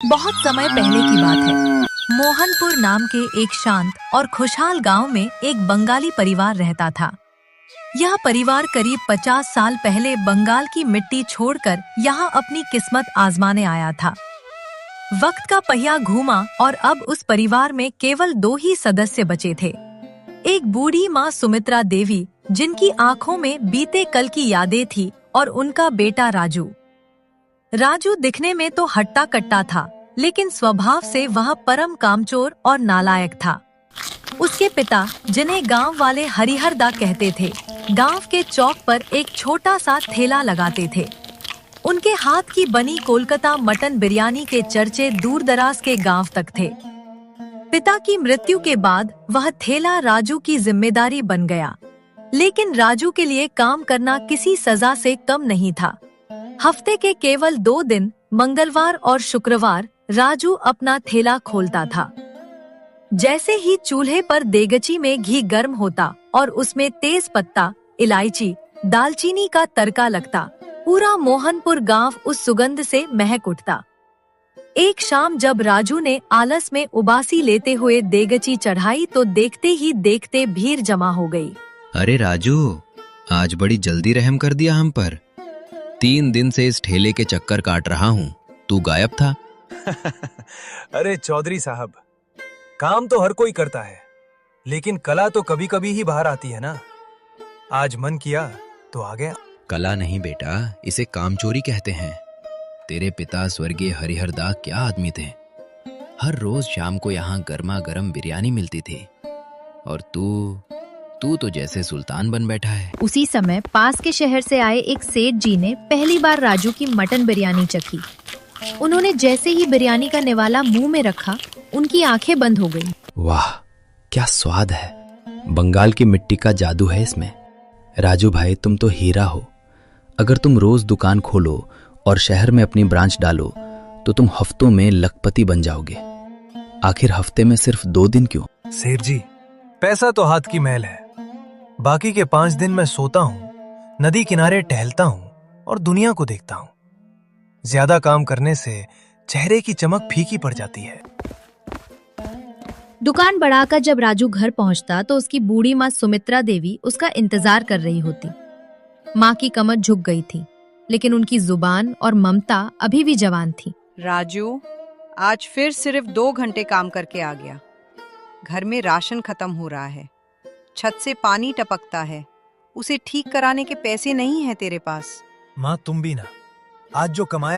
बहुत समय पहले की बात है। मोहनपुर नाम के एक शांत और खुशहाल गांव में एक बंगाली परिवार रहता था। यह परिवार करीब 50 साल पहले बंगाल की मिट्टी छोड़कर यहाँ अपनी किस्मत आजमाने आया था। वक्त का पहिया घूमा और अब उस परिवार में केवल 2 ही सदस्य बचे थे। एक बूढ़ी माँ सुमित्रा देवी, जिनकी आंखों में बीते कल की यादें थी, और उनका बेटा राजू। राजू दिखने में तो हट्टा कट्टा था, लेकिन स्वभाव से वह परम कामचोर और नालायक था। उसके पिता, जिन्हें गांव वाले हरिहरदा कहते थे, गांव के चौक पर एक छोटा सा ठेला लगाते थे। उनके हाथ की बनी कोलकाता मटन बिरयानी के चर्चे दूर दराज के गांव तक थे। पिता की मृत्यु के बाद वह ठेला राजू की जिम्मेदारी बन गया, लेकिन राजू के लिए काम करना किसी सजा से कम नहीं था। हफ्ते के केवल 2 दिन, मंगलवार और शुक्रवार, राजू अपना ठेला खोलता था। जैसे ही चूल्हे पर देगची में घी गर्म होता और उसमें तेज पत्ता, इलायची, दालचीनी का तड़का लगता, पूरा मोहनपुर गांव उस सुगंध से महक उठता। एक शाम जब राजू ने आलस में उबासी लेते हुए देगची चढ़ाई तो देखते ही देखते भीड़ जमा हो गई। अरे राजू, आज बड़ी जल्दी रहम कर दिया हम पर। 3 दिन से इस ठेले के चक्कर काट रहा हूँ, तू गायब था। अरे चौधरी साहब, काम तो हर कोई करता है, लेकिन कला तो कभी कभी ही बाहर आती है ना। आज मन किया तो आ गया। कला नहीं बेटा, इसे कामचोरी कहते हैं। तेरे पिता स्वर्गीय हरिहरदा क्या आदमी थे। हर रोज शाम को यहाँ गर्मा गर्म बिरयानी मिलती थी, और तू तो जैसे सुल्तान बन बैठा है। उसी समय पास के शहर से आए एक सेठ जी ने पहली बार राजू की मटन बिरयानी चखी। उन्होंने जैसे ही बिरयानी का निवाला मुंह में रखा, उनकी आंखें बंद हो गईं। वाह, क्या स्वाद है। बंगाल की मिट्टी का जादू है इसमें। राजू भाई, तुम तो हीरा हो। अगर तुम रोज दुकान खोलो और शहर में अपनी ब्रांच डालो तो तुम हफ्तों में लखपति बन जाओगे। आखिर हफ्ते में सिर्फ 2 दिन क्यों? सेठ जी, पैसा तो हाथ की मैल है। बाकी के 5 दिन मैं सोता हूँ, नदी किनारे टहलता हूँ और दुनिया को देखता हूँ। ज्यादा काम करने से चेहरे की चमक फीकी पड़ जाती है। दुकान बढ़ाकर जब राजू घर पहुंचता तो उसकी बूढ़ी माँ सुमित्रा देवी उसका इंतजार कर रही होती। माँ की कमर झुक गई थी, लेकिन उनकी जुबान और ममता अभी भी जवान थी। राजू, आज फिर सिर्फ 2 घंटे काम करके आ गया। घर में राशन खत्म हो रहा है, छत से पानी टपकता है, उसे ठीक कराने के पैसे नहीं हैं तेरे पास। माँ, तुम भी ना, आज जो कमाया